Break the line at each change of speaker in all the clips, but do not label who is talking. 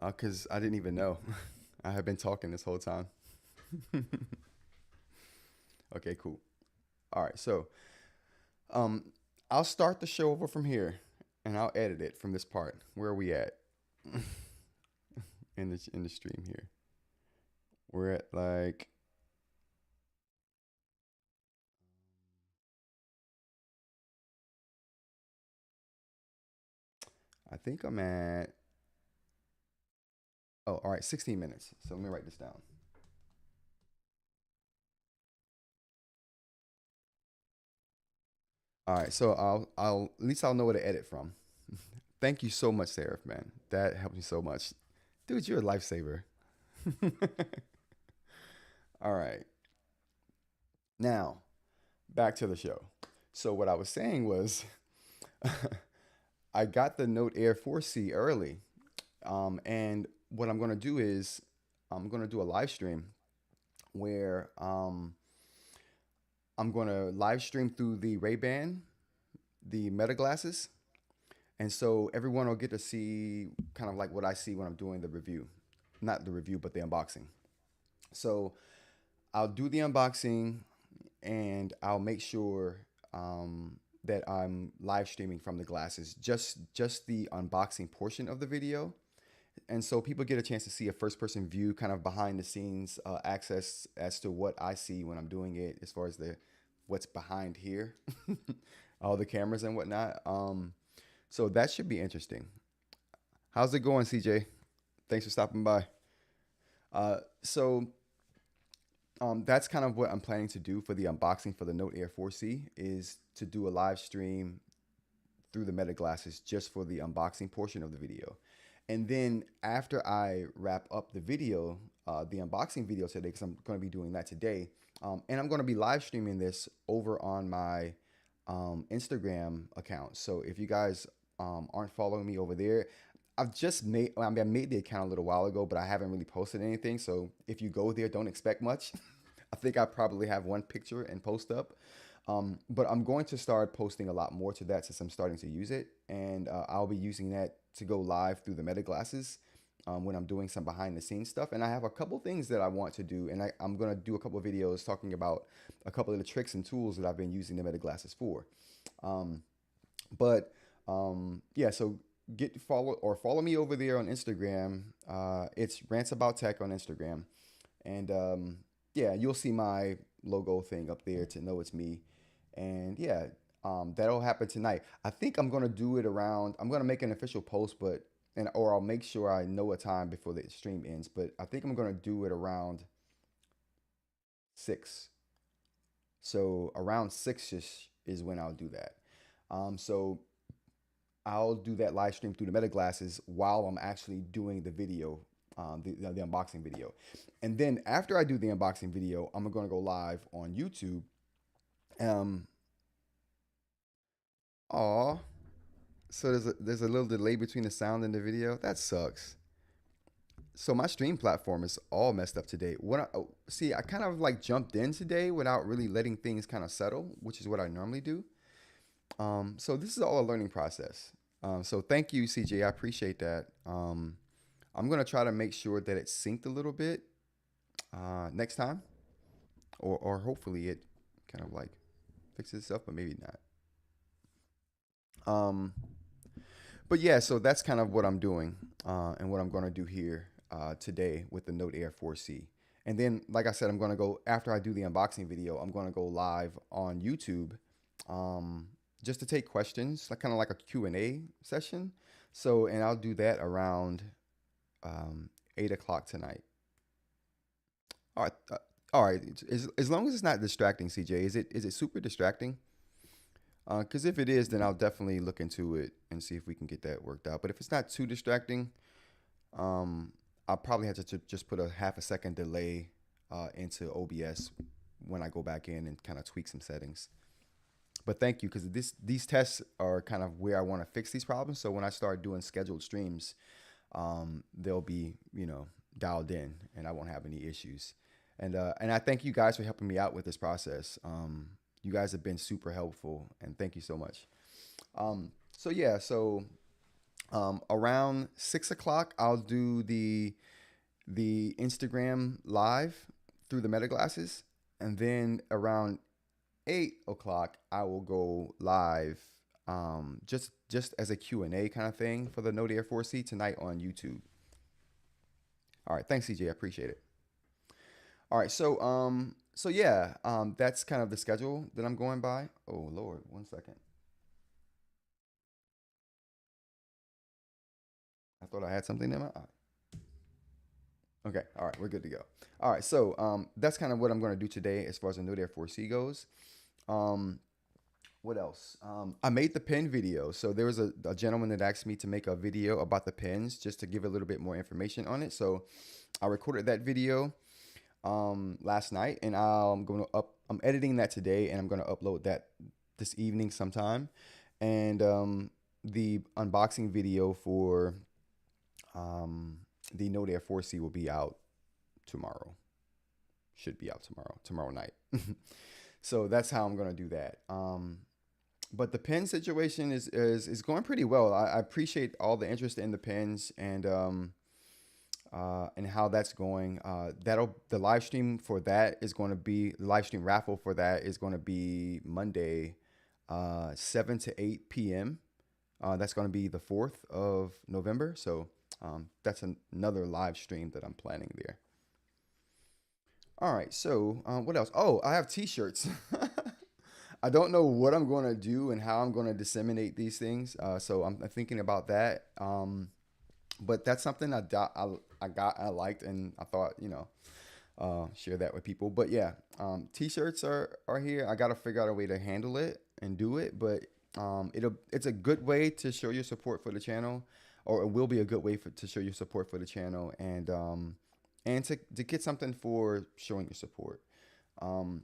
Because I didn't even know. I have been talking this whole time. Okay, cool. All right, so um, I'll start the show over from here, and I'll edit it from this part. Where are we at in the stream here? We're at like I think I'm at all right, 16 minutes. So let me write this down. All right, so I'll at least I'll know where to edit from. Thank you so much, Seraph, man. That helped me so much. Dude, you're a lifesaver. All right. Now, back to the show. So what I was saying was I got the Note Air 4C early. And what I'm going to do is I'm going to do a live stream where I'm going to live stream through the Ray-Ban, the Meta glasses. And so everyone will get to see kind of like what I see when I'm doing the review. Not the review, but the unboxing. So I'll do the unboxing and I'll make sure that I'm live streaming from the glasses, just the unboxing portion of the video. And so people get a chance to see a first person view, kind of behind the scenes access as to what I see when I'm doing it, as far as the what's behind here, all the cameras and whatnot. So that should be interesting. How's it going, CJ? Thanks for stopping by. So that's kind of what I'm planning to do for the unboxing for the Note Air 4C is to do a live stream through the Meta glasses just for the unboxing portion of the video. And then after I wrap up the video, the unboxing video today, because I'm going to be doing that today, and I'm going to be live streaming this over on my Instagram account. So if you guys aren't following me over there, I mean, I made the account a little while ago, but I haven't really posted anything. So if you go there, don't expect much. I think I probably have one picture and post up. But I'm going to start posting a lot more to that since I'm starting to use it. And I'll be using that to go live through the Meta glasses when I'm doing some behind the scenes stuff. And I have a couple things that I want to do. And I'm going to do a couple of videos talking about a couple of the tricks and tools that I've been using the Meta glasses for. Um, but yeah, so follow me over there on Instagram. It's Rants About Tech on Instagram. And yeah, you'll see my logo thing up there to know it's me. And yeah, that'll happen tonight. I think I'm gonna do it around. I'm gonna make an official post, or I'll make sure I know a time before the stream ends. But I think I'm gonna do it around 6. So around 6ish is when I'll do that. So I'll do that live stream through the Meta glasses while I'm actually doing the video, the unboxing video. And then after I do the unboxing video, I'm going to go live on YouTube. Um, aw, so there's a little delay between the sound and the video. That sucks. So my stream platform is all messed up today. See, I kind of like jumped in today without really letting things kind of settle, which is what I normally do. So this is all a learning process. So thank you, CJ. I appreciate that. I'm gonna try to make sure that it's synced a little bit next time, or hopefully it kind of like fixes itself, but maybe not. Um, but yeah, so that's kind of what I'm doing and what I'm gonna do here today with the Note Air 4C. And then, like I said, I'm gonna go after I do the unboxing video. I'm gonna go live on YouTube. Just to take questions, like kind of like a Q&A session. So, and I'll do that around 8 o'clock tonight. All right. All right. As long as it's not distracting, CJ, is it super distracting? Because if it is, then I'll definitely look into it and see if we can get that worked out. But if it's not too distracting, I'll probably have to just put a half a second delay into OBS when I go back in and kind of tweak some settings. But thank you, because these tests are kind of where I want to fix these problems. So when I start doing scheduled streams, they'll be, dialed in and I won't have any issues. And I thank you guys for helping me out with this process. You guys have been super helpful, and thank you so much. So yeah, so Around 6 o'clock, I'll do the Instagram live through the meta glasses, and then around 8 o'clock, I will go live, just as a Q&A kind of thing for the Note Air 4C tonight on YouTube. All right, thanks, CJ. I appreciate it. All right, so yeah, that's kind of the schedule that I'm going by. Oh Lord, 1 second. I thought I had something in my eye. Okay, all right, we're good to go. All right, so that's kind of what I'm going to do today as far as the Note Air 4C goes. Um, what else? I made the pen video. So there was a gentleman that asked me to make a video about the pens just to give a little bit more information on it. So I recorded that video last night, and I'm editing that today, and I'm going to upload that this evening sometime. And the unboxing video for um, the Note Air 4C will be out tomorrow. Should be out tomorrow night. So that's how I'm gonna do that. But the pen situation is going pretty well. I appreciate all the interest in the pens and how that's going. The live stream for that is going to be the live stream raffle for that is going to be Monday, 7 to 8 p.m. That's going to be the 4th of November. So that's another live stream that I'm planning there. All right, so what else? Oh, I have T-shirts. I don't know what I'm going to do and how I'm going to disseminate these things. So I'm thinking about that. But that's something I liked, and I thought, share that with people. But yeah, T-shirts are here. I got to figure out a way to handle it and do it. But it's a good way to show your support for the channel, or it will be a good way to show your support for the channel, and to get something for showing your support. Um,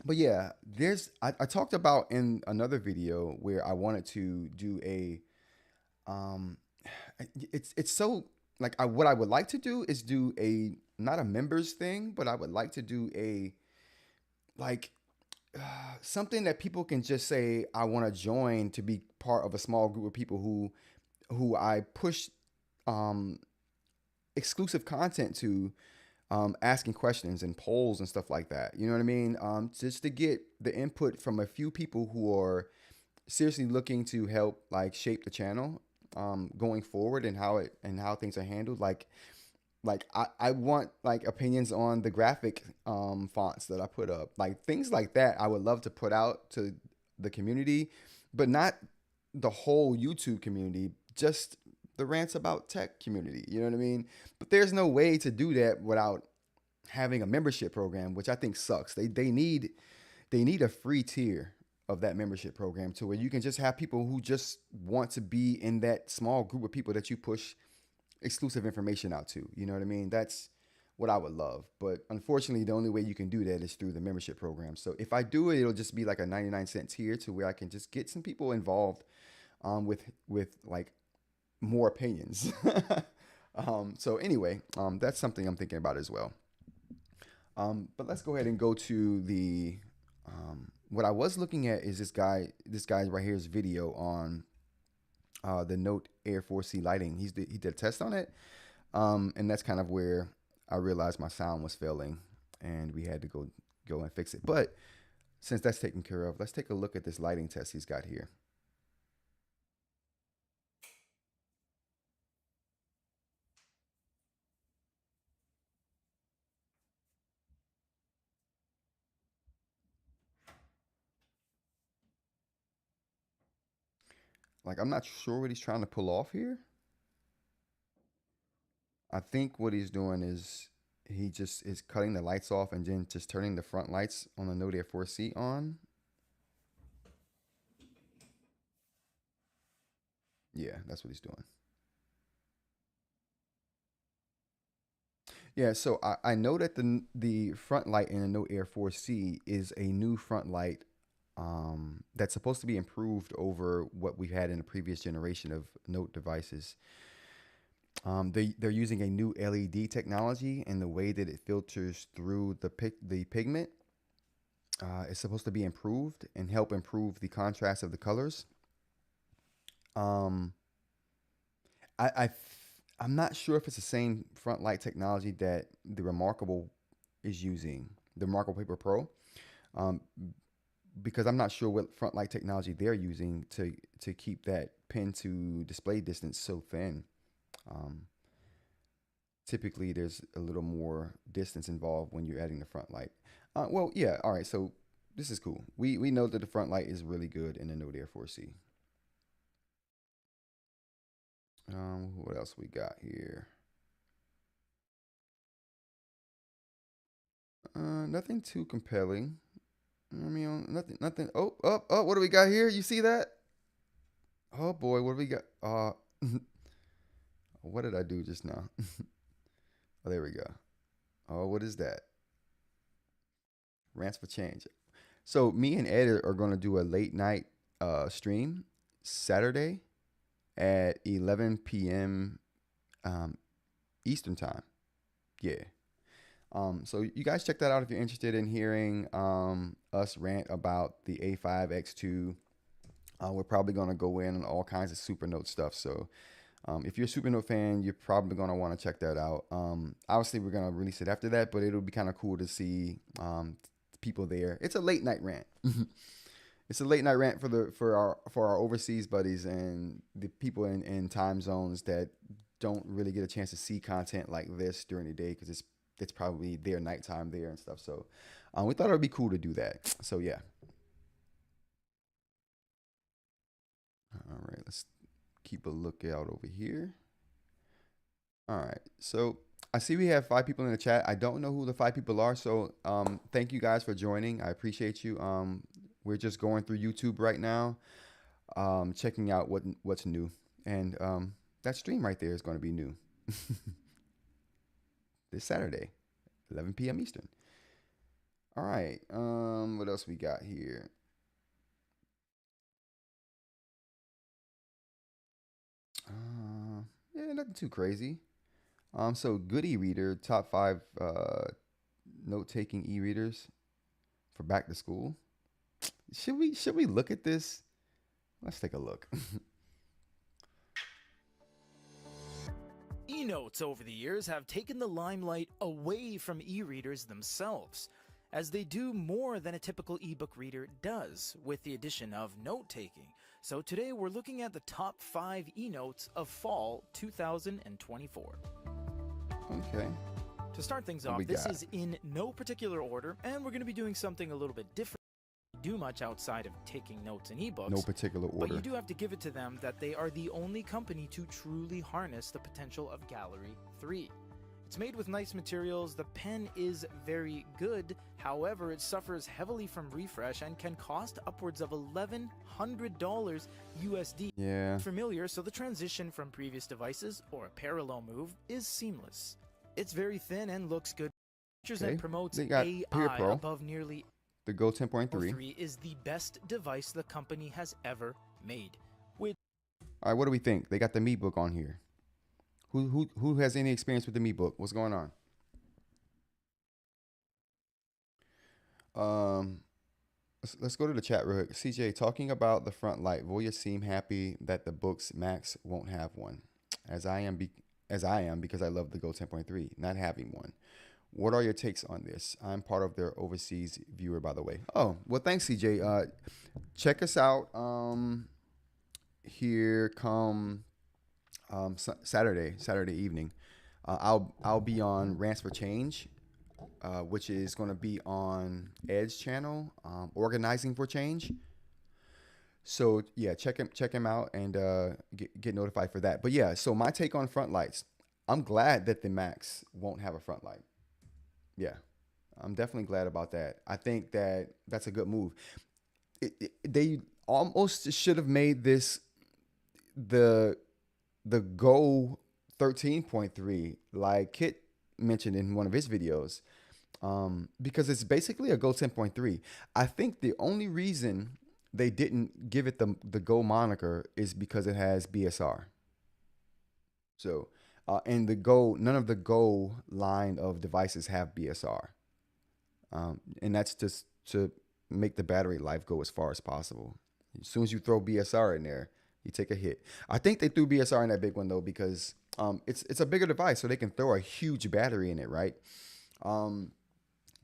but yeah, I talked about in another video where I wanted to do um, it's so like what I would like to do is do a not a members thing, but I would like to do a like something that people can just say I want to join to be part of a small group of people who I push um, exclusive content to, asking questions and polls and stuff like that. You know what I mean? Just to get the input from a few people who are seriously looking to help like shape the channel going forward and how things are handled. I want like opinions on the graphic fonts that I put up, like things like that. I would love to put out to the community, but not the whole YouTube community, just the Rants About Tech community. You know what I mean? But there's no way to do that without having a membership program, which I think sucks. They need a free tier of that membership program to where you can just have people who just want to be in that small group of people that you push exclusive information out to. You know what I mean? That's what I would love. But unfortunately, the only way you can do that is through the membership program. So if I do it, it'll just be like a 99-cent tier to where I can just get some people involved with like more opinions. So anyway, that's something I'm thinking about as well. But let's go ahead and go to the what I was looking at is this guy right here's video on the Note Air 4C lighting. He did a test on it, and that's kind of where I realized my sound was failing, and we had to go and fix it. But since that's taken care of, let's take a look at this lighting test he's got here. Like, I'm not sure what he's trying to pull off here. I think what he's doing is he just is cutting the lights off and then just turning the front lights on the Note Air 4C on. Yeah, that's what he's doing. Yeah, so I know that the front light in the Note Air 4C is a new front light that's supposed to be improved over what we've had in the previous generation of Note devices. They're using a new LED technology, and the way that it filters through the pigment is supposed to be improved and help improve the contrast of the colors. Um, I I'm not sure if it's the same front light technology that the Remarkable is using, the Remarkable Paper Pro, um, because I'm not sure what front light technology they're using to keep that pen to display distance so thin. Um, Typically, there's a little more distance involved when you're adding the front light. Well, yeah, all right. So this is cool. We know that the front light is really good in the Note Air 4C. What else we got here? Nothing too compelling. I mean, nothing. Oh, oh, oh! What do we got here? You see that? Oh boy, what do we got? What did I do just now? Oh, there we go. Oh, what is that? Rants for Change. So me and Ed are going to do a late night stream Saturday at 11 p.m. Um, Eastern time. Yeah. So you guys check that out if you're interested in hearing us rant about the A5X2. We're probably going to go in on all kinds of Supernote stuff. So if you're a Supernote fan, you're probably going to want to check that out. Obviously, we're going to release it after that, but it'll be kind of cool to see people there. It's a late night rant. It's a late night rant for our overseas buddies and the people in time zones that don't really get a chance to see content like this during the day because it's probably their nighttime there and stuff. So we thought it would be cool to do that. So yeah. All right, let's keep a lookout over here. All right, so I see we have 5 people in the chat. I don't know who the 5 people are, so thank you guys for joining. I appreciate you. We're just going through YouTube right now, checking out what's new, and that stream right there is going to be new this Saturday, 11 p.m. Eastern. All right, what else we got here? Yeah, nothing too crazy. So good e-reader, top 5 note-taking e-readers for back to school. Should we look at this? Let's take a look.
E-notes over the years have taken the limelight away from e-readers themselves, as they do more than a typical ebook reader does with the addition of note-taking. So today we're looking at the top 5 e-notes of fall 2024.
Okay.
To start things off, this is in no particular order, and we're going to be doing something a little bit different. Do much outside of taking notes in ebooks.
No particular order.
But you do have to give it to them that they are the only company to truly harness the potential of Gallery 3. It's made with nice materials, the pen is very good, however it suffers heavily from refresh and can cost upwards of $1,100 USD.
Yeah.
Familiar, so the transition from previous devices, or a parallel move, is seamless. It's very thin and looks good. Features and promotes AI above nearly.
The Go 10.3
is the best device the company has ever made.
All right, what do we think? They got the Me Book on here. Who has any experience with the Me Book? What's going on? Let's go to the chat real quick. CJ, talking about the front light. Voya seem happy that the Boox Max won't have one, as I am because I love the Go 10.3, not having one. What are your takes on this? I'm part of their overseas viewer, by the way. Oh, well, thanks, CJ. Check us out here come Saturday evening. I'll be on Rants for Change, which is going to be on Ed's channel, Organizing for Change. So yeah, check him out and get notified for that. But yeah, so my take on front lights. I'm glad that the Max won't have a front light. Yeah, I'm definitely glad about that. I think that's a good move. They almost should have made this the Go 13.3, like Kit mentioned in one of his videos, because it's basically a Go 10.3. I think the only reason they didn't give it the Go moniker is because it has BSR. So. And none of the Go line of devices have BSR. And that's just to make the battery life go as far as possible. As soon as you throw BSR in there, You take a hit. I think they threw BSR in that big one though because it's a bigger device, so they can throw a huge battery in it, right? Um,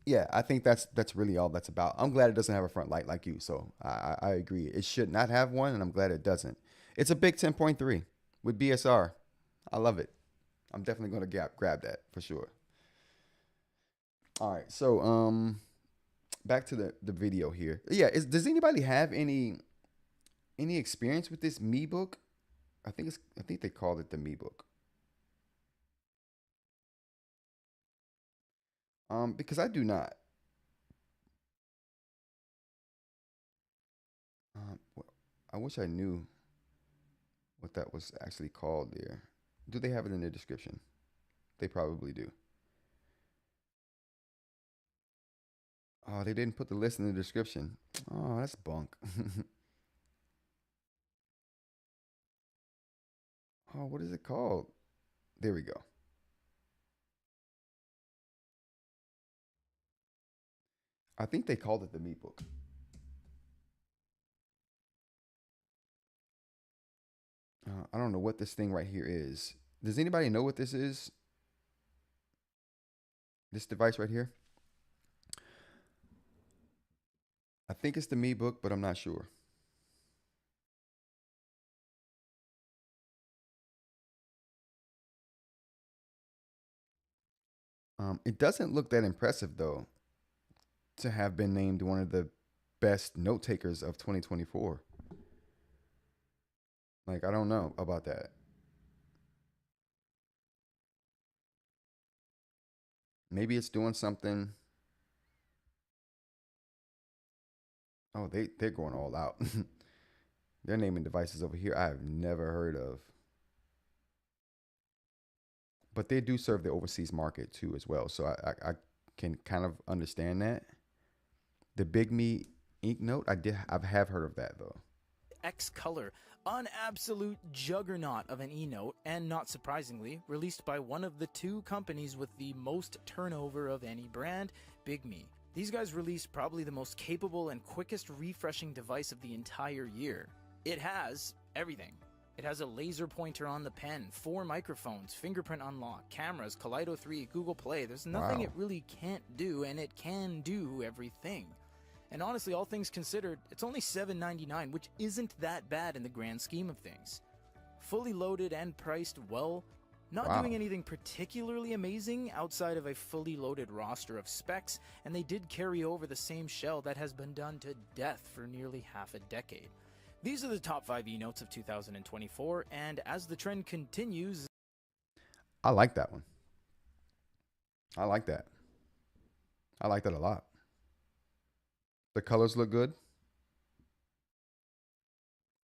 yeah, I think that's really all that's about. I'm glad it doesn't have a front light like you, so I agree. It should not have one, and I'm glad it doesn't. It's a big 10.3 with BSR. I love it. I'm definitely going to grab that for sure. All right, so back to the video here. Yeah, does anybody have any experience with this Me Book? I think they called it the Me Book. Because I do not. I wish I knew what that was actually called there. Do they have it in the description? They probably do. Oh, they didn't put the list in the description. Oh, that's bunk. Oh, what is it called? There we go. I think they called it the Me Book. I don't know what this thing right here is. Does anybody know what this is? This device right here? I think it's the Me Book, but I'm not sure. It doesn't look that impressive though to have been named one of the best note takers of 2024. Like, I don't know about that. Maybe it's doing something. Oh, they're going all out. They're naming devices over here I have never heard of. But they do serve the overseas market too as well. So I can kind of understand that. The Big Me Ink Note, I have heard of that though.
X Color, an absolute juggernaut of an e-note, and not surprisingly, released by one of the two companies with the most turnover of any brand, Big Me. These guys released probably the most capable and quickest refreshing device of the entire year. It has everything. It has a laser pointer on the pen, 4 microphones, fingerprint unlock, cameras, Kaleido 3, Google Play. There's nothing it really can't do, and it can do everything. And honestly, all things considered, it's only $7.99, which isn't that bad in the grand scheme of things. Fully loaded and priced well, not doing anything particularly amazing outside of a fully loaded roster of specs, and they did carry over the same shell that has been done to death for nearly half a decade. These are the top 5 e-notes of 2024, and as the trend continues...
I like that one. I like that. I like that a lot. The colors look good.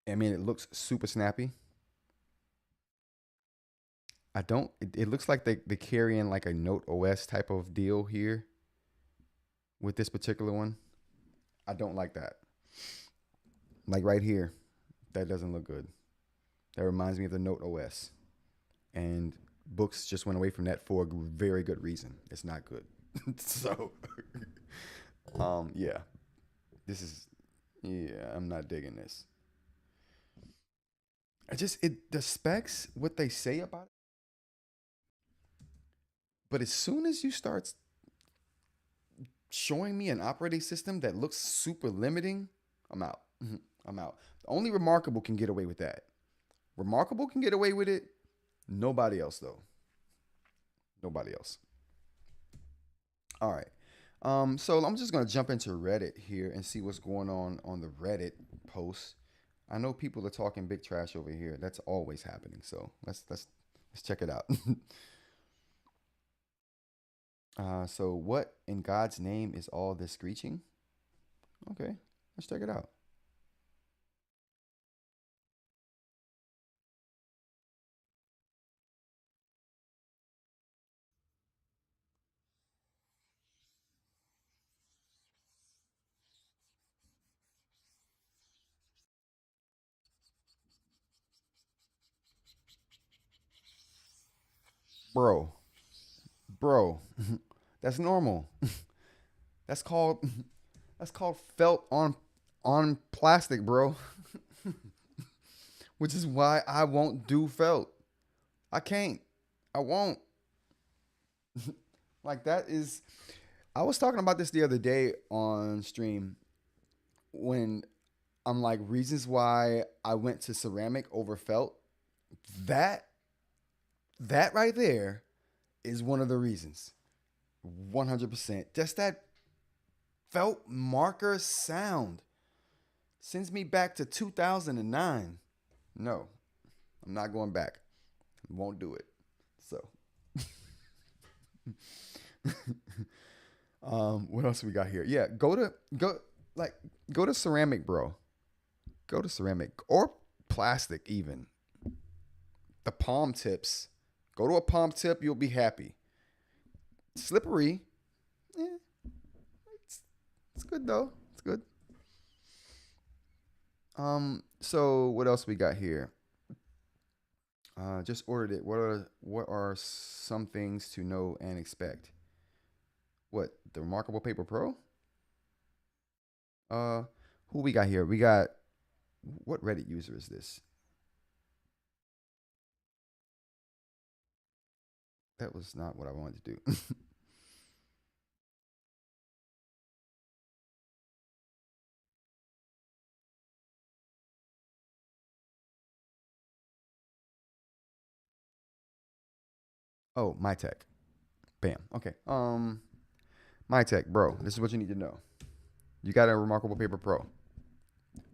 I mean, it looks super snappy. It looks like they're carrying like a Note OS type of deal here with this particular one. I don't like that. Like right here, that doesn't look good. That reminds me of the Note OS. And Boox just went away from that for a very good reason. It's not good. So, yeah. I'm not digging this. The specs, what they say about it. But as soon as you start showing me an operating system that looks super limiting, I'm out. I'm out. Only Remarkable can get away with that. Remarkable can get away with it. Nobody else, though. Nobody else. All right. So I'm just gonna jump into Reddit here and see what's going on the Reddit posts. I know people are talking big trash over here. That's always happening. So let's check it out. So what in God's name is all this screeching? Okay, let's check it out. Bro, bro, that's normal. That's called that's called felt on plastic, bro. which is why I won't do felt. I can't. I won't. Like that is. I was talking about this the other day on stream when I'm like reasons why I went to ceramic over felt. That that right there is one of the reasons. 100%. Just that felt marker sound sends me back to 2009. No, I'm not going back. Won't do it. So, what else we got here? Yeah, go to ceramic, bro. Go to ceramic or plastic even. The palm tips. Go to a palm tip, you'll be happy. Slippery. Yeah, it's, it's good though. It's good. So what else we got here? Just ordered it. What are some things to know and expect? What, the Remarkable Paper Pro? Uh, who we got here? We got, what Reddit user is this? That was not what I wanted to do. Oh, my tech. Bam. Okay. My tech, bro. This is what you need to know. You got a Remarkable Paper Pro.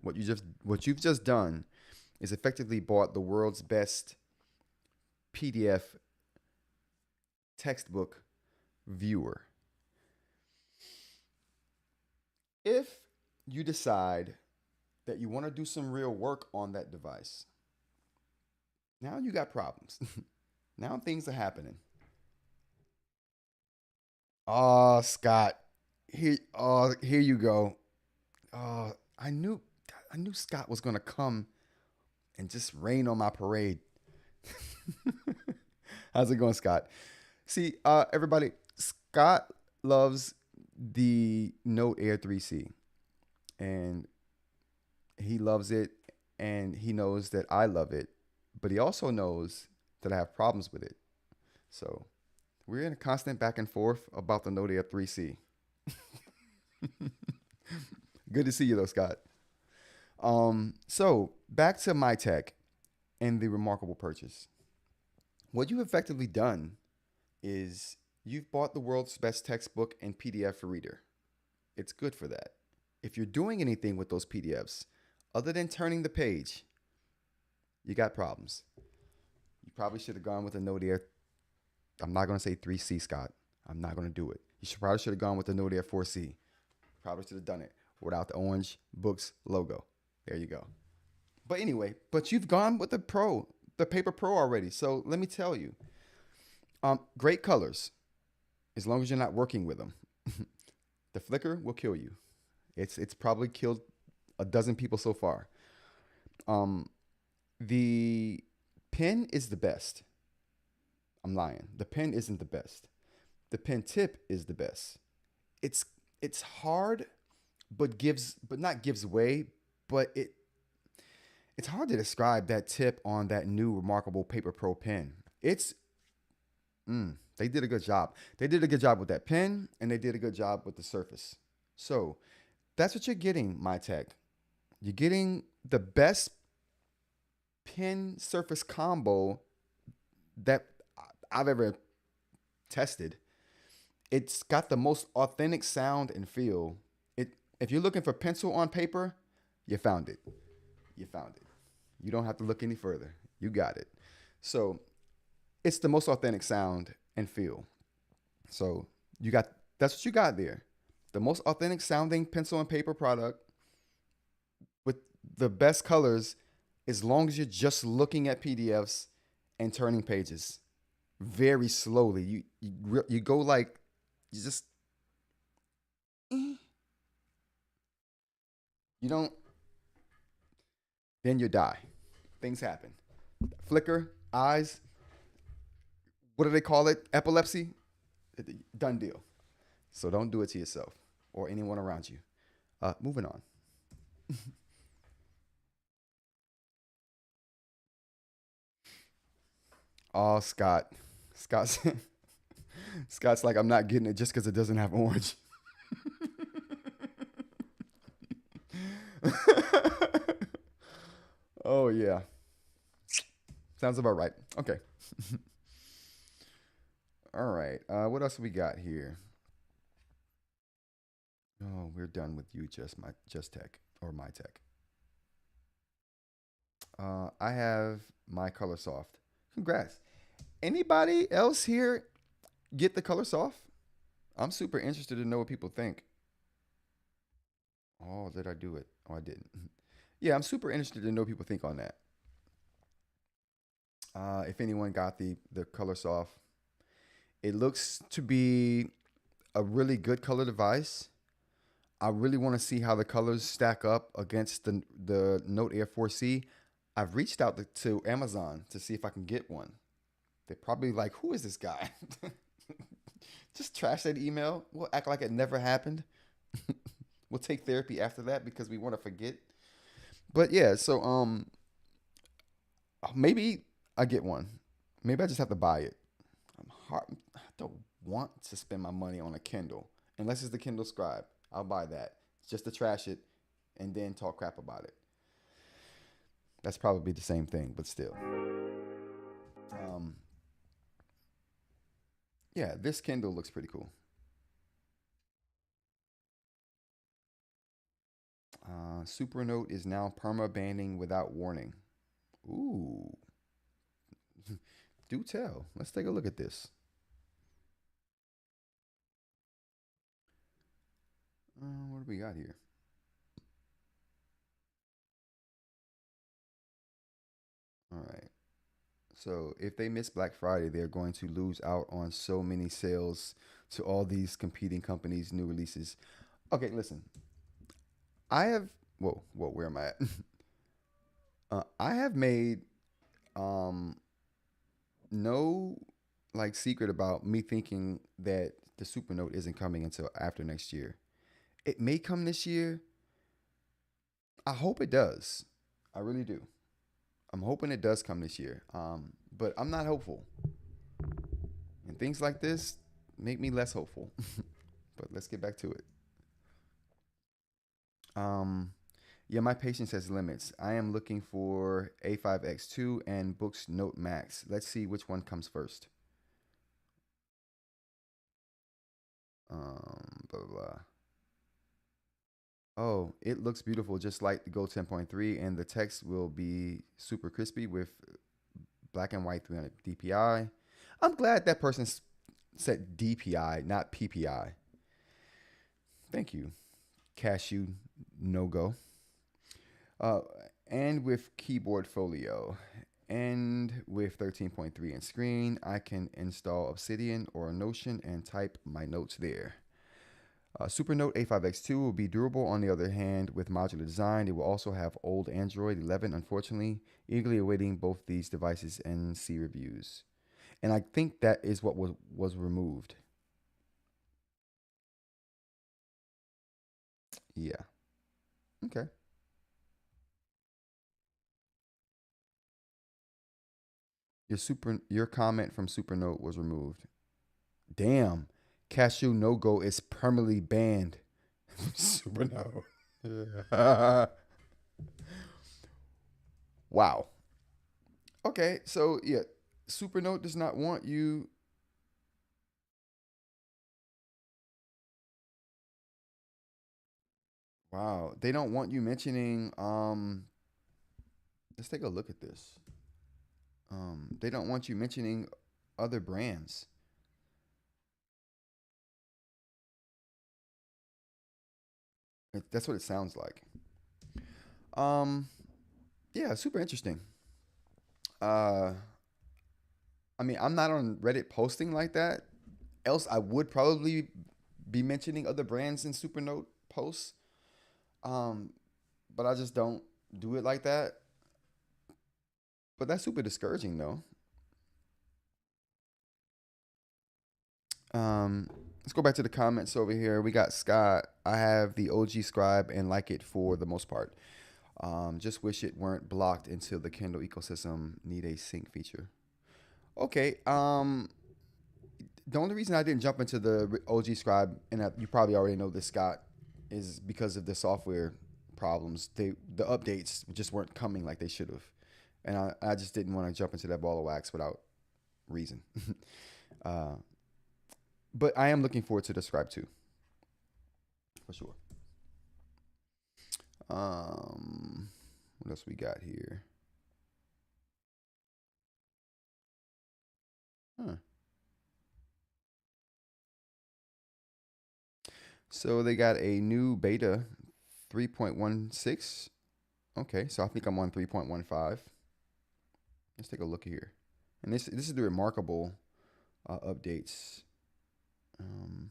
What you've just done is effectively bought the world's best PDF textbook viewer. If you decide that you want to do some real work on that device, now you got problems. Now things are happening. Oh, Scott. Here you go. Oh, I knew Scott was gonna come and just rain on my parade. How's it going, Scott? See, everybody, Scott loves the Note Air 3C, and he loves it, and he knows that I love it, but he also knows that I have problems with it. So we're in a constant back and forth about the Note Air 3C. Good to see you though, Scott. So back to my tech and the remarkable purchase. What you've effectively done is you've bought the world's best textbook and PDF reader. It's good for that. If you're doing anything with those PDFs, other than turning the page, you got problems. You probably should have gone with a Note Air. I'm not going to say 3C, Scott. I'm not going to do it. Probably should have gone with the Note Air 4C. Probably should have done it without the orange Boox logo. There you go. But anyway, but you've gone with the Pro, the Paper Pro already. So let me tell you, great colors, as long as you're not working with them. The flicker will kill you. It's probably killed a dozen people so far. The pen is the best. I'm lying. The pen isn't the best. The pen tip is the best. It's it's hard, but not gives way, but it's hard to describe that tip on that new Remarkable Paper Pro pen. They did a good job. They did a good job with that pen, and they did a good job with the surface. So that's what you're getting, my tech. You're getting the best pen surface combo that I've ever tested. It's got the most authentic sound and feel. If you're looking for pencil on paper, you found it. You found it. You don't have to look any further. You got it. So it's the most authentic sound and feel. So that's what you got there. The most authentic sounding pencil and paper product with the best colors, as long as you're just looking at PDFs and turning pages very slowly. You go like you just you don't, then you die. Things happen. Flicker, eyes, what do they call it? Epilepsy? Done deal. So don't do it to yourself or anyone around you. Moving on. Oh, Scott. Scott's Scott's like, I'm not getting it just because it doesn't have orange. Oh yeah. Sounds about right. Okay. All right. What else we got here? Oh, we're done with you, just tech or my tech. I have my color soft. Congrats. Anybody else here get the color soft? I'm super interested to know what people think. Oh, did I do it? Oh, I didn't. Yeah, I'm super interested to know what people think on that. If anyone got the color soft, it looks to be a really good color device. I really want to see how the colors stack up against the Note Air 4C. I've reached out to Amazon to see if I can get one. They're probably like, "Who is this guy?" Just trash that email. We'll act like it never happened. We'll take therapy after that because we want to forget. But yeah, so maybe I get one. Maybe I just have to buy it. I don't want to spend my money on a Kindle unless it's the Kindle Scribe. I'll buy that just to trash it and then talk crap about it. That's probably the same thing, but still. Um, yeah, this Kindle looks pretty cool. Supernote is now perma banning without warning. Ooh, do tell. Let's take a look at this. What do we got here? All right. So if they miss Black Friday, they're going to lose out on so many sales to all these competing companies' new releases. Okay, listen. I have whoa, where am I at? I have made um no like secret about me thinking that the Supernote isn't coming until after next year. It may come this year. I hope it does. I really do. I'm hoping it does come this year. But I'm not hopeful. And things like this make me less hopeful. But let's get back to it. Um, yeah, my patience has limits. I am looking for A5X2 and Boox Note Max. Let's see which one comes first. Blah blah blah. Oh, it looks beautiful, just like the Go 10.3, and the text will be super crispy with black and white 300 DPI. I'm glad that person said DPI, not PPI. Thank you, Cashew No Go. Uh, and with keyboard folio. And with 13.3 inch screen, I can install Obsidian or Notion and type my notes there. Supernote A5X2 will be durable. On the other hand, with modular design, it will also have old Android 11, unfortunately. Eagerly awaiting both these devices and see reviews. And I think that is what was removed. Yeah. Okay. Your comment from Supernote was removed. Damn. Cashew No Go is permanently banned. Supernote. Wow. Okay, so yeah, Supernote does not want you. Wow, they don't want you mentioning. Let's take a look at this. They don't want you mentioning other brands. That's what it sounds like. Um, yeah, super interesting. Uh, I mean, I'm not on Reddit posting like that. Else, I would probably be mentioning other brands in Supernote posts. Um, but I just don't do it like that. But that's super discouraging, though. Let's go back to the comments over here. We got Scott. I have the OG Scribe and like it for the most part. Just wish it weren't blocked until the Kindle ecosystem need a sync feature. Okay. The only reason I didn't jump into the OG Scribe, and you probably already know this, Scott, is because of the software problems. The updates just weren't coming like they should have, and I just didn't want to jump into that ball of wax without reason. uh, but I am looking forward to the Scribe 2 for sure. What else we got here? Huh. So they got a new beta 3.16. Okay, so I think I'm on 3.15. Let's take a look here. And this is the remarkable updates. Um,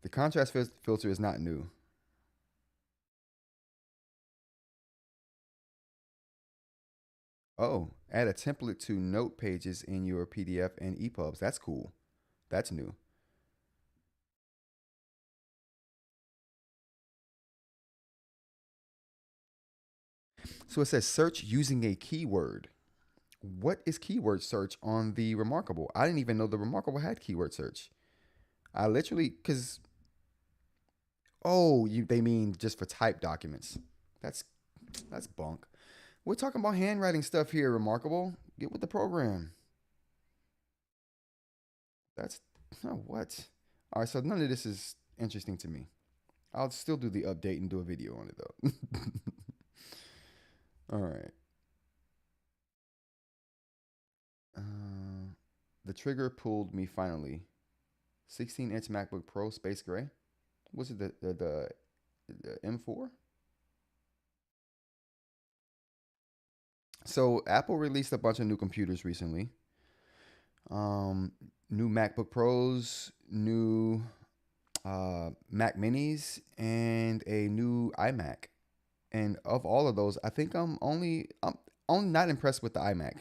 the contrast filter is not new. Oh, add a template to note pages in your PDF and EPUBs. That's cool. That's new. So it says search using a keyword. What is keyword search on the Remarkable? I didn't even know the Remarkable had keyword search. I literally, because, oh, they mean just for type documents. That's that's bunk. We're talking about handwriting stuff here, Remarkable. Get with the program. That's, oh, what? All right, so none of this is interesting to me. I'll still do the update and do a video on it, though. All right. Uh, the trigger pulled me finally. 16-inch MacBook Pro Space Gray. Was it the M4? So Apple released a bunch of new computers recently. Um, New MacBook Pros, new Mac Minis, and a new iMac. And of all of those, I think I'm only not impressed with the iMac.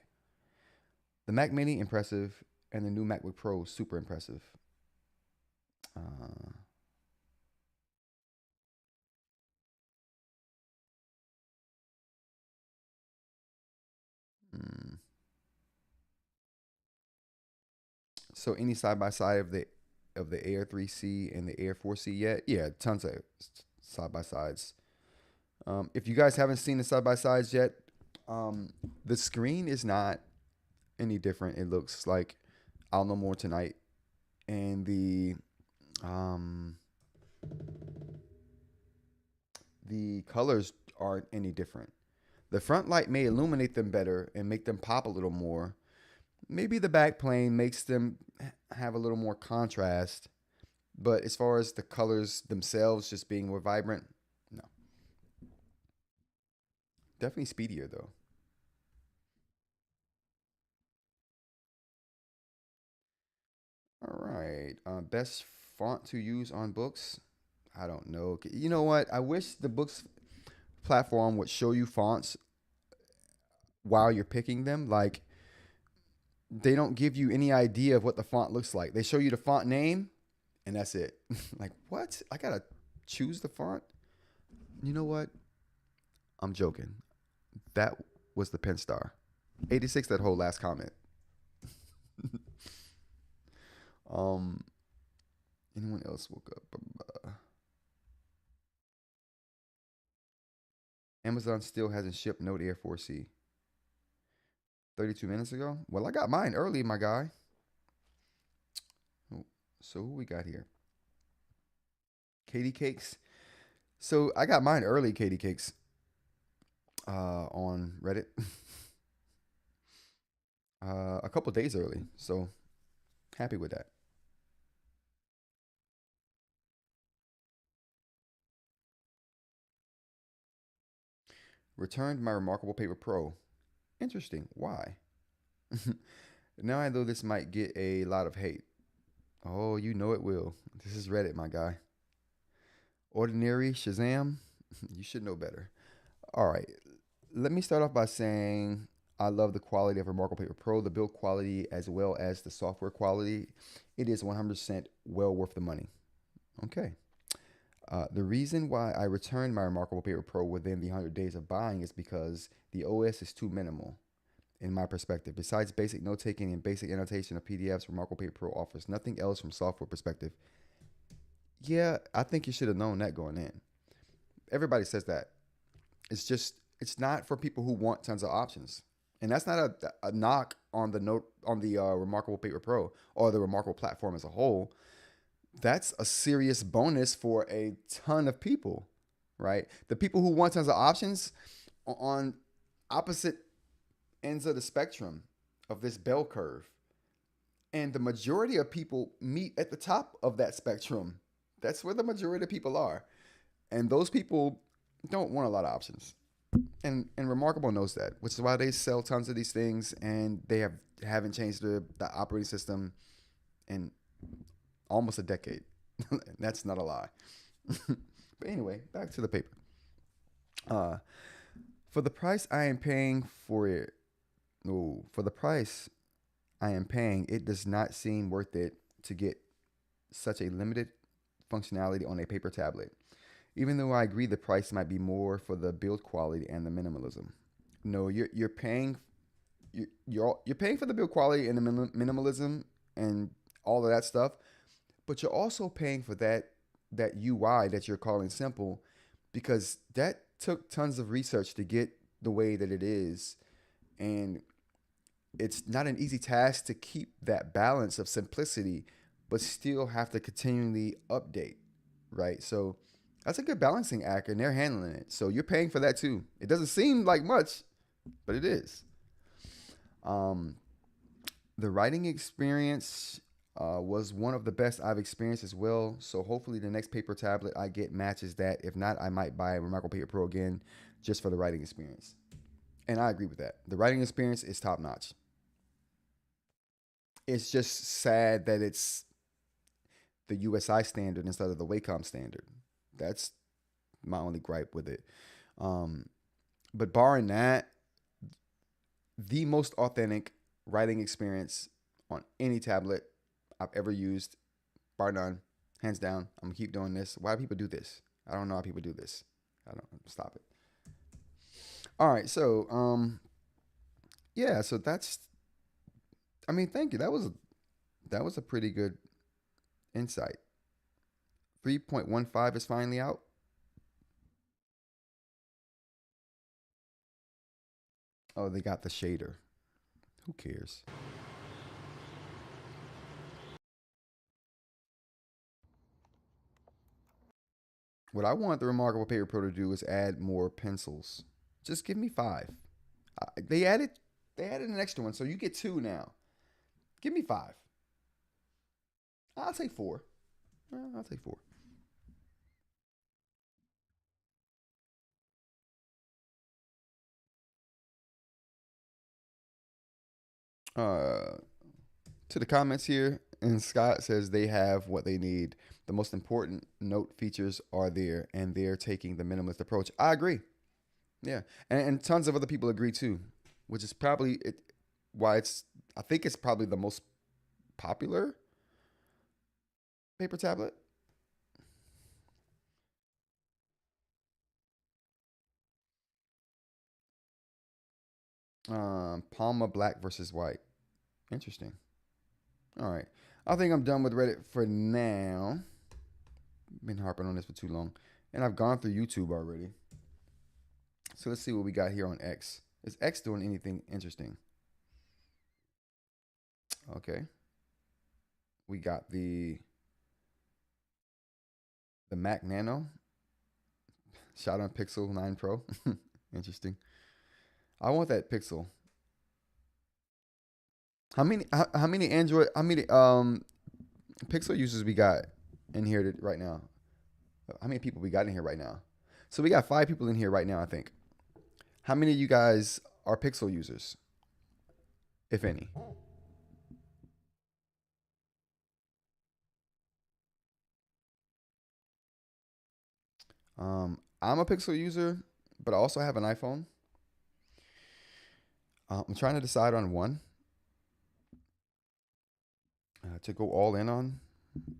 The Mac Mini impressive, and the new MacBook Pro super impressive. Uh, hmm. So any side by side of the Air 3C and the Air 4C yet? Yeah, tons of side by sides. If you guys haven't seen the side by sides yet, the screen is not any different. It looks like I'll know more tonight, and um, the colors aren't any different. The front light may illuminate them better and make them pop a little more. Maybe the back plane makes them have a little more contrast. But as far as the colors themselves just being more vibrant, no. Definitely speedier though. All right. Best font to use on Boox? I don't know. You know what? I wish the Boox platform would show you fonts while you're picking them. Like, they don't give you any idea of what the font looks like. They show you the font name and that's it. Like, what? I gotta choose the font? You know what? I'm joking. That was the Pen Star. 86, that whole last comment. um, Anyone else woke up? Amazon still hasn't shipped Note Air 4C. 32 minutes ago? Well, I got mine early, my guy. Oh, so who we got here? Katie Cakes. So I got mine early, Katie Cakes, on Reddit. A couple days early. So happy with that. Returned my Remarkable Paper Pro. Interesting. Why? Now I know this might get a lot of hate. Oh, you know it will. This is Reddit, my guy. Ordinary Shazam. You should know better. All right. Let me start off by saying I love the quality of Remarkable Paper Pro, the build quality as well as the software quality. It is 100% well worth the money. Okay. The reason why I returned my Remarkable Paper Pro within the 100 days of buying is because the OS is too minimal, in my perspective. Besides basic note taking and basic annotation of PDFs, Remarkable Paper Pro offers nothing else from software perspective. Yeah, I think you should have known that going in. Everybody says that. It's not for people who want tons of options. And that's not a knock on the Remarkable Paper Pro or the Remarkable platform as a whole. That's a serious bonus for a ton of people, right? The people who want tons of options are on opposite ends of the spectrum of this bell curve. And the majority of people meet at the top of that spectrum. That's where the majority of people are. And those people don't want a lot of options. And Remarkable knows that, which is why they sell tons of these things, and they haven't changed the operating system in almost a decade. That's not a lie. But anyway, back to the paper. For the price I am paying for it, no, for the price I am paying, it does not seem worth it to get such a limited functionality on a paper tablet. Even though I agree the price might be more for the build quality and the minimalism. No, you're paying you're paying for the build quality and the minimalism and all of that stuff, but you're also paying for that UI that you're calling simple, because that took tons of research to get the way that it is, and it's not an easy task to keep that balance of simplicity but still have to continually update, right? So that's a good balancing act, and they're handling it. So you're paying for that too. It doesn't seem like much, but it is. The writing experience was one of the best I've experienced as well. So hopefully the next paper tablet I get matches that. If not, I might buy a Remarkable Paper Pro again just for the writing experience. And I agree with that. The writing experience is top notch. It's just sad that it's the USI standard instead of the Wacom standard. That's my only gripe with it. But barring that, the most authentic writing experience on any tablet I've ever used, bar none, hands down. I'm gonna keep doing this. Why do people do this? I don't know how people do this. I don't stop it. All right, so yeah, so that's. I mean, thank you. That was a pretty good insight. 3.15 is finally out. Oh, they got the shader. Who cares? What I want the Remarkable Paper Pro to do is add more pencils. Just give me 5. They added an extra one, so you get 2 now. Give me 5. I'll take 4. I'll take 4. To the comments here, and Scott says they have what they need. The most important note features are there, and they're taking the minimalist approach. I agree. Yeah, and tons of other people agree too, which is probably why it's. I think it's probably the most popular paper tablet. Palma black versus white. Interesting. All right. I think I'm done with Reddit for now. Been harping on this for too long. And I've gone through YouTube already. So let's see what we got here on X. Is X doing anything interesting? Okay. We got the Mac Nano. Shot on Pixel 9 Pro. Interesting. I want that Pixel. How many Android how many Pixel users we got in here right now? How many people we got in here right now? So we got 5 people in here right now, I think. How many of you guys are Pixel users, if any? I'm a Pixel user, but I also have an iPhone. I'm trying to decide on one to go all in on,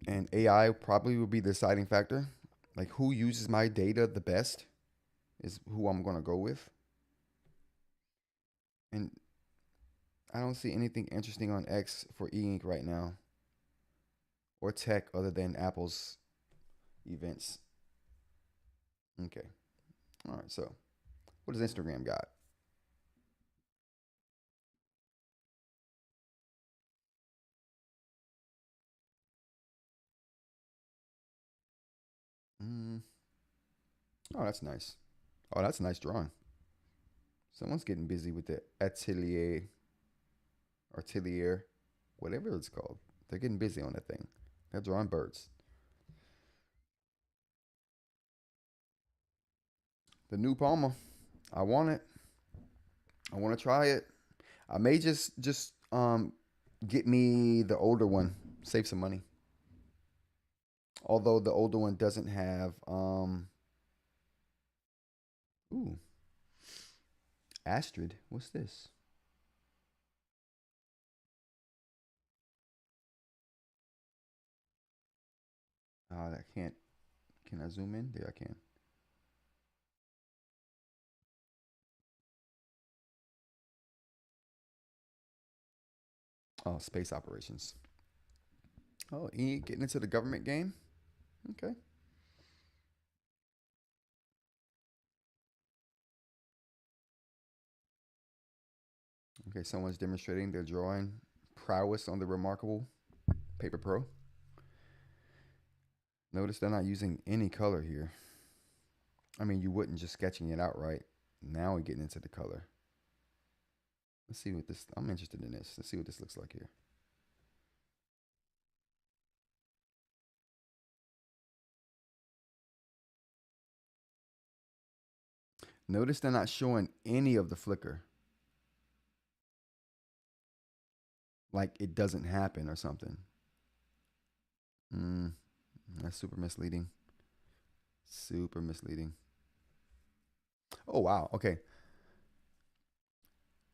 and AI probably will be the deciding factor. like who uses my data the best is who I'm gonna go with. And I don't see anything interesting on X for eInk right now or tech other than Apple's events. Okay. All right. So what does Instagram got? Mm. Oh, that's nice. Oh, that's a nice drawing. Someone's getting busy with the atelier, whatever it's called. They're getting busy on that thing. They're drawing birds. The new Palma. I want it. I want to try it. I may just get me the older one. Save some money. Although the older one doesn't have ooh, Astrid. What's this? I can't. Can I zoom in? There I can. Oh, space operations. Oh, getting into the government game. Okay. Okay, someone's demonstrating their drawing prowess on the remarkable Paper Pro. Notice they're not using any color here. I mean, you wouldn't just sketching it out right. Now we're getting into the color. Let's see what this, I'm interested in this. Let's see what this looks like here. Notice they're not showing any of the flicker. Like it doesn't happen or something. Mm, that's super misleading. Super misleading. Oh, wow. Okay.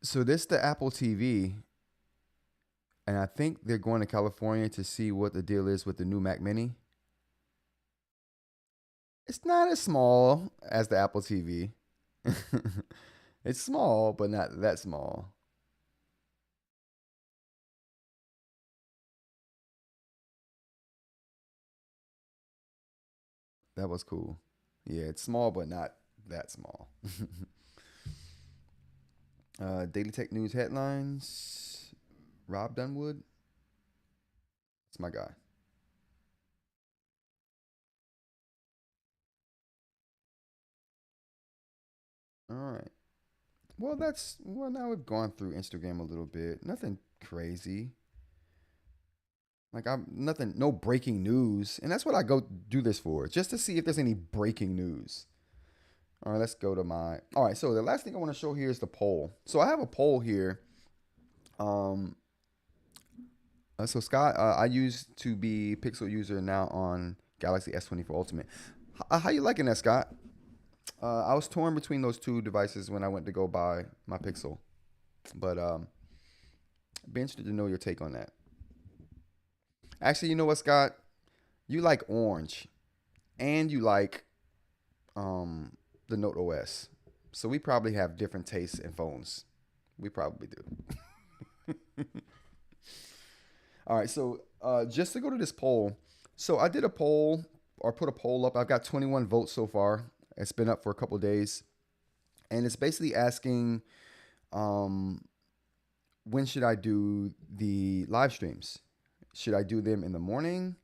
So this the Apple TV, and I think they're going to California to see what the deal is with the new Mac Mini. It's not as small as the Apple TV. It's small, but not that small. That was cool. Yeah, it's small, but not that small. Daily Tech News headlines. Rob Dunwood. It's my guy. All right. Well, now we've gone through Instagram a little bit. Nothing crazy. Like I'm nothing, no breaking news, and that's what I go do this for, just to see if there's any breaking news. All right, let's go to my. All right, so the last thing I want to show here is the poll. So I have a poll here. Um, so Scott, I used to be Pixel user now on Galaxy S24 Ultimate. How you liking that, Scott? I was torn between those two devices when I went to go buy my Pixel, but be interested to know your take on that. Actually, you know what, Scott? You like orange, and you like the Note OS. So we probably have different tastes in phones. We probably do. All right, so just to go to this poll. So I did a poll or put a poll up. I've got 21 votes so far. It's been up for a couple days. And it's basically asking um, when should I do the live streams? Should I do them in the morning,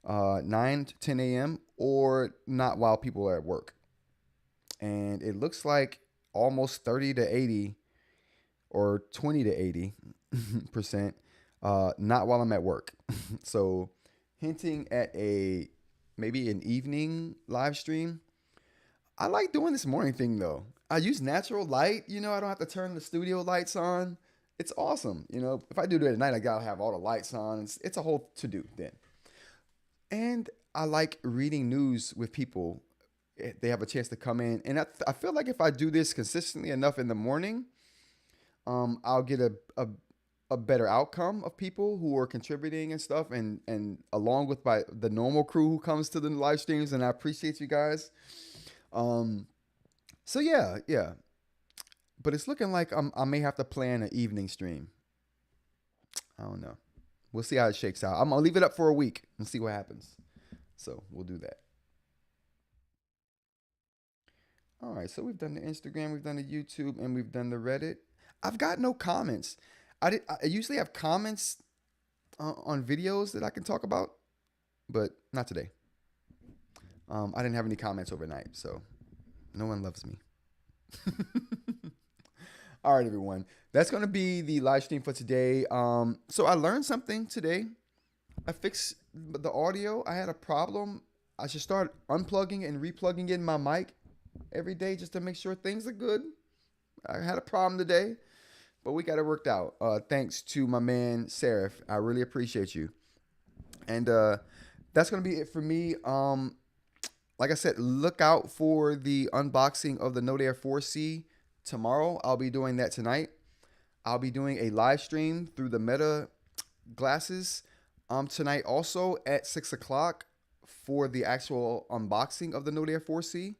9 to 10 a.m., or not while people are at work? And it looks like almost 30 to 80 or 20 to 80% not while I'm at work. So hinting at a maybe an evening live stream. I like doing this morning thing though. I use natural light, I don't have to turn the studio lights on. It's awesome. If I do it at night, I gotta have all the lights on. It's a whole to do then. And I like reading news with people. They have a chance to come in. And I feel like if I do this consistently enough in the morning, I'll get a better outcome of people who are contributing and stuff, and along with the normal crew who comes to the live streams, and I appreciate you guys. Um, so yeah, but it's looking like I may have to plan an evening stream. I don't know. We'll see how it shakes out. I'm gonna leave it up for a week and see what happens. So we'll do that. All right. So we've done the Instagram, we've done the YouTube, and we've done the Reddit. I've got no comments. I usually have comments on videos that I can talk about, but not today. I didn't have any comments overnight, so no one loves me. All right, everyone. That's going to be the live stream for today. So I learned something today. I fixed the audio. I had a problem. I should start unplugging and replugging in my mic every day just to make sure things are good. I had a problem today, but we got it worked out. Thanks to my man, Seraph. I really appreciate you. And that's going to be it for me. Like I said, look out for the unboxing of the Note Air 4C tomorrow. I'll be doing that tonight. I'll be doing a live stream through the Meta glasses tonight also at 6 o'clock for the actual unboxing of the Note Air 4C.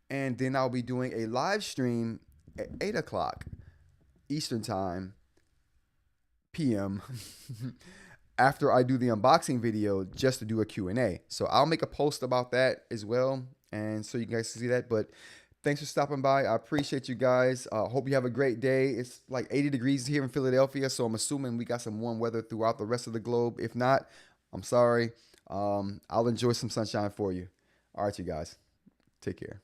And then I'll be doing a live stream at 8 o'clock Eastern Time PM after I do the unboxing video just to do a Q&A. So I'll make a post about that as well, and so you guys can see that. But thanks for stopping by. I appreciate you guys. Hope you have a great day. It's like 80 degrees here in Philadelphia, so I'm assuming we got some warm weather throughout the rest of the globe. If not, I'm sorry. I'll enjoy some sunshine for you. All right, you guys. Take care.